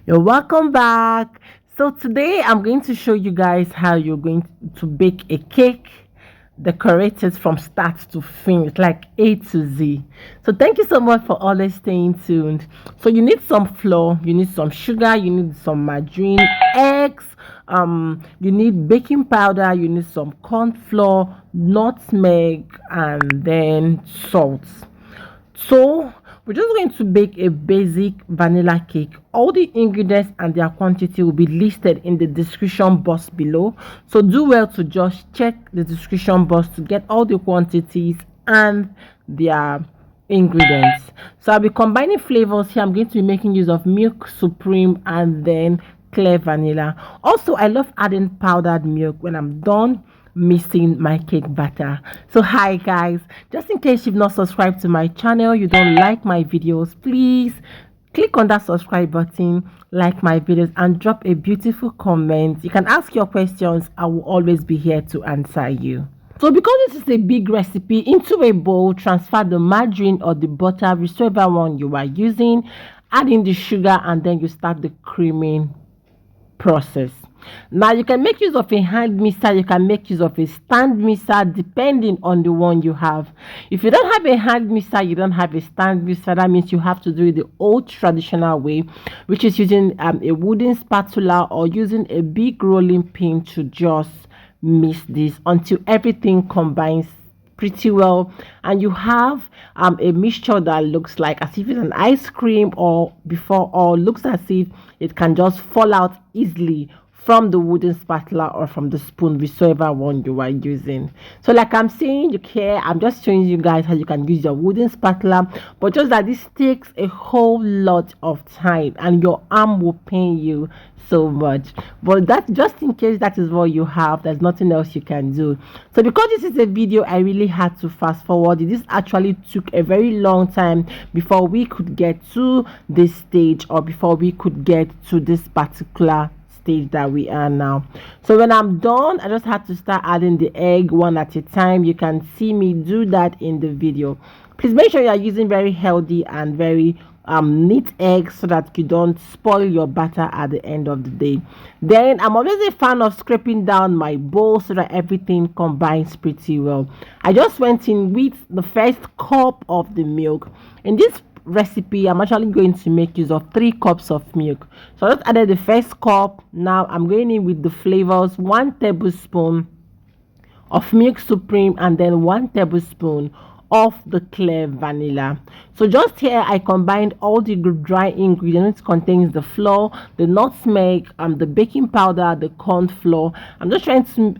You're welcome back. So today I'm going to show you guys how you're going to bake a cake decorated from start to finish, like A to Z. So thank you so much for always staying tuned. So you need some flour, you need some sugar, you need some margarine, eggs, you need baking powder, you need some corn flour, nutmeg, and then salt. So we're just going to bake a basic vanilla cake. All the ingredients and their quantity will be listed in the description box below. So do well to just check the description box to get all the quantities and their ingredients. So I'll be combining flavors here. I'm going to be making use of milk supreme and then clear vanilla. Also, I love adding powdered milk when I'm done mixing my cake batter. So hi guys, just in case you've not subscribed to my channel, you don't like my videos, please click on that subscribe button, like my videos, and drop a beautiful comment. You can ask your questions. I will always be here to answer you. So because this is a big recipe, into a bowl transfer the margarine or the butter, whichever one you are using, add in the sugar, and then you start the creaming process. Now you can make use of a hand mixer, you can make use of a stand mixer depending on the one you have. If you don't have a hand mixer, you don't have a stand mixer, that means you have to do it the old traditional way, which is using a wooden spatula or using a big rolling pin to just mix this until everything combines pretty well and you have a mixture that looks like as if it's an ice cream, or before, or looks as if it can just fall out easily from the wooden spatula or from the spoon, whichever one you are using. So like I'm saying, you care, I'm just showing you guys how you can use your wooden spatula, but just that this takes a whole lot of time and your arm will pain you so much. But that's just in case that is what you have, there's nothing else you can do. So because this is a video, I really had to fast forward. This actually took a very long time before we could get to this stage, or before we could get to this particular stage that we are now. So when I'm done, I just had to start adding the egg one at a time. You can see me do that in the video. Please make sure you are using very healthy and very neat eggs so that you don't spoil your batter at the end of the day. Then I'm always a fan of scraping down my bowl so that everything combines pretty well. I just went in with the first cup of the milk. In this recipe, I'm actually going to make use of 3 cups of milk. So I just added the first cup. Now I'm going in with the flavors: 1 tablespoon of milk supreme and then 1 tablespoon of the clear vanilla. So just here I combined all the dry ingredients. It contains the flour, the nutmeg, the baking powder, the corn flour. I'm just trying to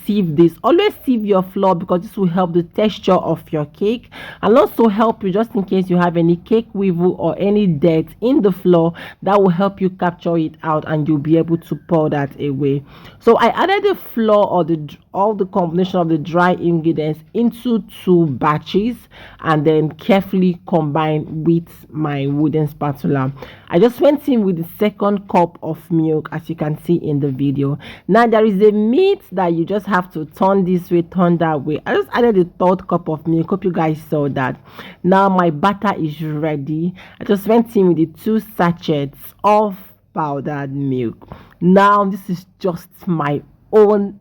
sieve this. Always sieve your flour because this will help the texture of your cake and also help you, just in case you have any cake weevil or any dirt in the flour, that will help you capture it out and you'll be able to pour that away. So I added the flour, or all the combination of the dry ingredients, into 2 batches and then carefully combined with my wooden spatula. I just went in with the second cup of milk, as you can see in the video. Now there is a myth that you just have to turn this way, turn that way. I just added the 3rd cup of milk. Hope you guys saw that. Now my batter is ready. I just went in with the 2 sachets of powdered milk. Now this is just my own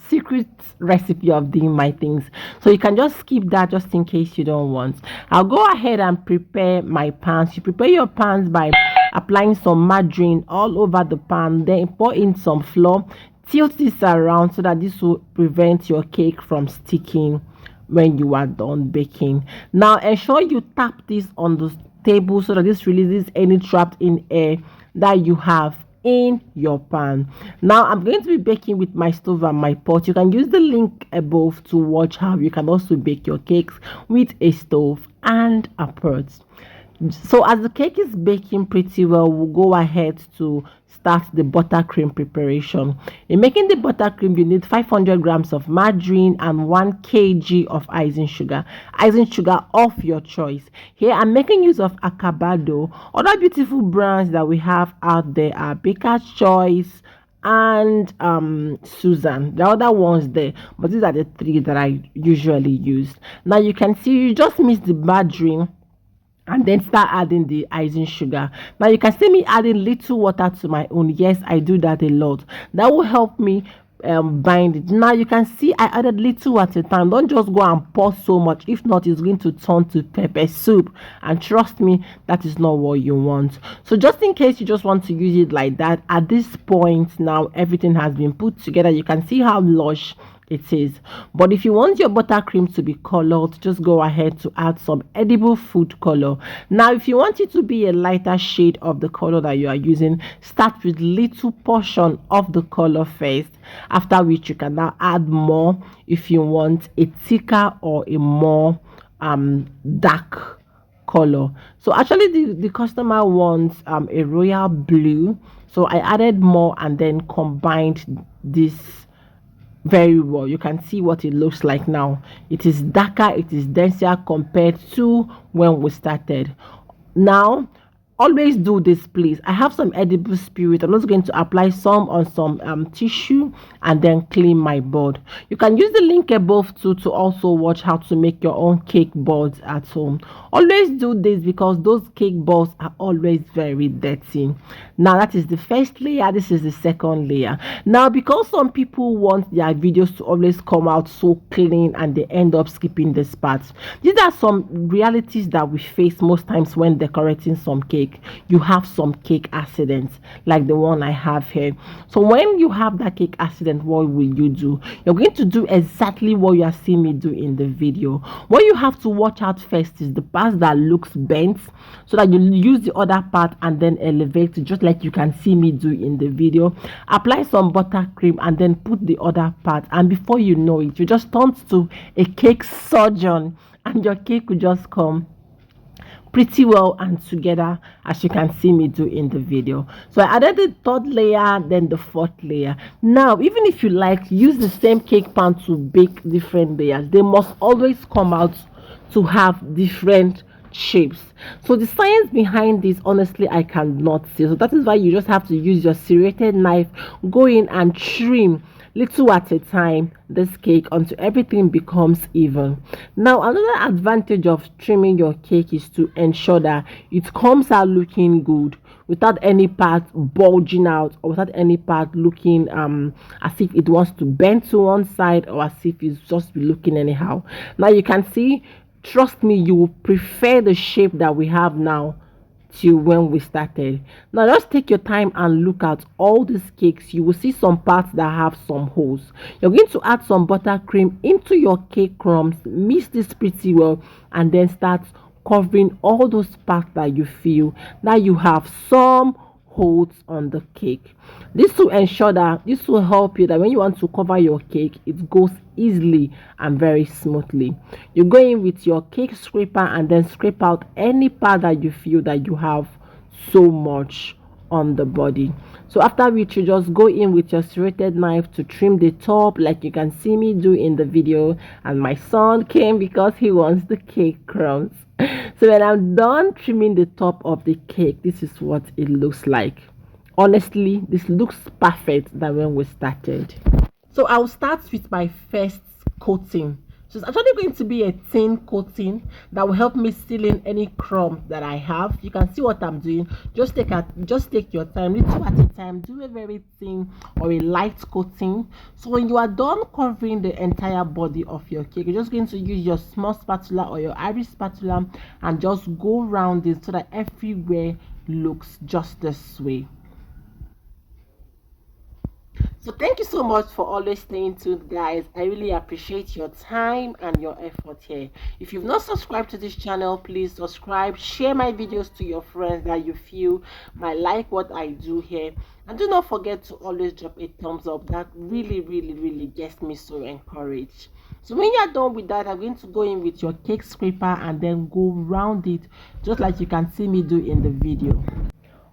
secret recipe of doing my things, so you can just skip that just in case you don't want. I'll go ahead and prepare my pans. You prepare your pans by applying some margarine all over the pan, then pour in some flour, tilt this around so that this will prevent your cake from sticking when you are done baking. Now ensure you tap this on the table so that this releases any trapped in air that you have in your pan. Now I'm going to be baking with my stove and my pot. You can use the link above to watch how you can also bake your cakes with a stove and a pot. So as the cake is baking pretty well, we'll go ahead to start the buttercream preparation. In making the buttercream, you need 500 grams of margarine and 1 kg of icing sugar of your choice. Here I'm making use of acabado. Other beautiful brands that we have out there are Baker's Choice and Susan. The other ones there, but these are the 3 that I usually use. Now you can see, you just mix the margarine and then start adding the icing sugar. Now you can see me adding little water to my own. Yes, I do that a lot. That will help me bind it. Now you can see I added little at a time. Don't just go and pour so much, if not it's going to turn to pepper soup, and trust me, that is not what you want. So just in case you just want to use it like that, at this point now everything has been put together. You can see how lush it is. But if you want your buttercream to be colored, just go ahead to add some edible food color. Now if you want it to be a lighter shade of the color that you are using, start with little portion of the color first, after which you can now add more if you want a thicker or a more dark color. So actually the customer wants a royal blue, so I added more and then combined this very well. You can see what it looks like now. It is darker, it is denser compared to when we started. Now always do this, please. I have some edible spirit. I'm just going to apply some on some tissue and then clean my board. You can use the link above too to also watch how to make your own cake boards at home. Always do this because those cake boards are always very dirty. Now that is the first layer, this is the second layer. Now because some people want their videos to always come out so clean and they end up skipping this part, these are some realities that we face most times when decorating some cake. You have some cake accidents like the one I have here. So when you have that cake accident, what will you do? You're going to do exactly what you are seeing me do in the video. What you have to watch out first is the part that looks bent, so that you use the other part and then elevate it, just like you can see me do in the video. Apply some buttercream and then put the other part, and before you know it, you just turn to a cake surgeon and your cake will just come pretty well and together, as you can see me do in the video. So I added the third layer, then the fourth layer. Now even if you like, use the same cake pan to bake different layers. They must always come out to have different shapes. So the science behind this, honestly, I cannot see. So that is why you just have to use your serrated knife, go in and trim little at a time this cake until everything becomes even. Now another advantage of trimming your cake is to ensure that it comes out looking good without any part bulging out, or without any part looking as if it wants to bend to one side, or as if it's just be looking anyhow. Now you can see, trust me, you will prefer the shape that we have now to when we started. Now just take your time and look at all these cakes. You will see some parts that have some holes. You're going to add some buttercream into your cake crumbs, mix this pretty well, and then start covering all those parts that you feel that you have some holes on the cake. This will ensure that this will help you that when you want to cover your cake, it goes easily and very smoothly. You go in with your cake scraper and then scrape out any part that you feel that you have so much on the body. So after which, you just go in with your serrated knife to trim the top, like you can see me do in the video. And my son came because he wants the cake crumbs. So when I'm done trimming the top of the cake, this is what it looks like. Honestly, this looks perfect than when we started. So I'll start with my first coating. So it's actually going to be a thin coating that will help me seal in any crumb that I have. You can see what I'm doing. Just take your time, little at a time. Do a very thin or a light coating. So when you are done covering the entire body of your cake, you're just going to use your small spatula or your Irish spatula and just go around it so that everywhere looks just this way. So thank you so much for always staying tuned, guys. I really appreciate your time and your effort here. If you've not subscribed to this channel, please subscribe, share my videos to your friends that you feel might like what I do here, and do not forget to always drop a thumbs up. That really gets me so encouraged. So when you're done with that, I'm going to go in with your cake scraper and then go round it just like you can see me do in the video.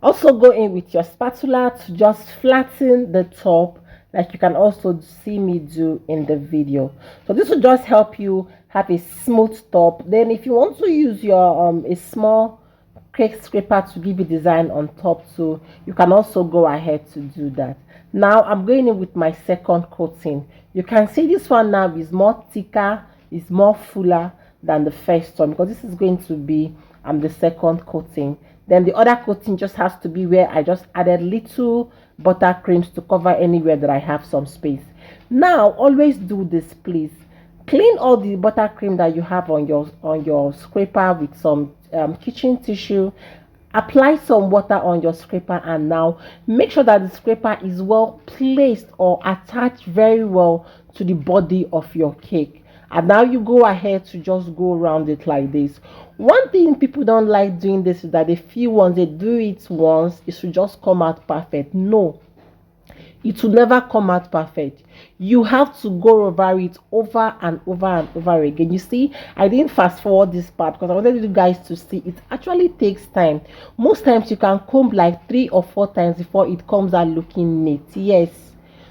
Also go in with your spatula to just flatten the top, like you can also see me do in the video. So this will just help you have a smooth top. Then if you want to use your a small cake scraper to give you design on top too, you can also go ahead to do that. Now I'm going in with my second coating. You can see this one now is more thicker, is more fuller than the first one, because this is going to be the second coating. Then the other coating just has to be where I just added little buttercreams to cover anywhere that I have some space. Now always do this, please. Clean all the buttercream that you have on your scraper with some kitchen tissue. Apply some water on your scraper, and now make sure that the scraper is well placed or attached very well to the body of your cake. And now you go ahead to just go around it like this. One thing people don't like doing this is that they feel once they do it once it should just come out perfect. No, it will never come out perfect. You have to go over it over and over and over again. You see, I didn't fast forward this part because I wanted you guys to see it actually takes time. Most times you can comb like 3 or 4 times before it comes out looking neat. Yes,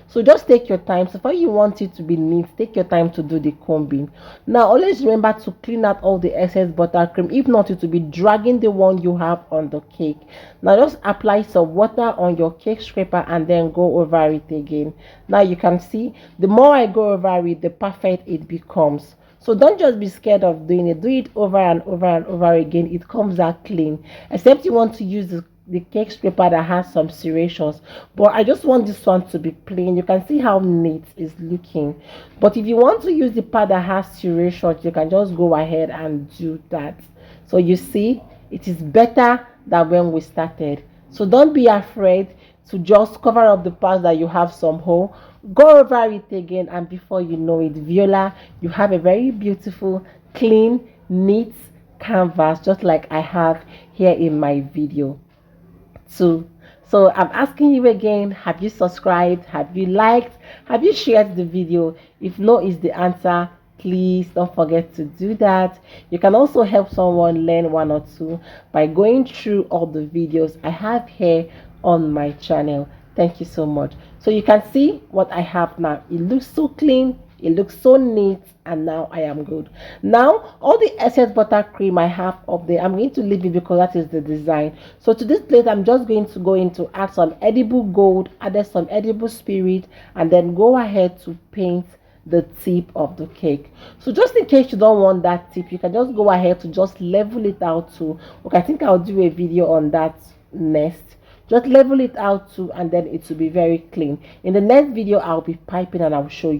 so just take your time. So if you want it to be neat, take your time to do the combing. Now always remember to clean out all the excess buttercream. If not, it will be dragging the one you have on the cake. Now just apply some water on your cake scraper and then go over it again. Now you can see the more I go over it, the perfect it becomes. So don't just be scared of doing it. Do it over and over and over again. It comes out clean. Except you want to use the cake scraper that has some serrations, but I just want this one to be plain. You can see how neat it's looking. But if you want to use the part that has serrations, you can just go ahead and do that. So you see, it is better than when we started. So don't be afraid to just cover up the parts that you have some hole. Go over it again, and before you know it, Viola, you have a very beautiful, clean, neat canvas, just like I have here in my video. So I'm asking you again, have you subscribed, have you liked, have you shared the video? If no is the answer, please don't forget to do that. You can also help someone learn one or two by going through all the videos I have here on my channel. Thank you so much. So you can see what I have now. It looks so clean, it looks so neat, and now I am good. Now all the excess buttercream I have up there, I'm going to leave it because that is the design. So to this plate, I'm just going to go in to add some edible gold, add some edible spirit, and then go ahead to paint the tip of the cake. So just in case you don't want that tip, you can just go ahead to just level it out too. Okay, I think I'll do a video on that next. Just level it out too, and then it will be very clean. In the next video, I'll be piping and I'll show you.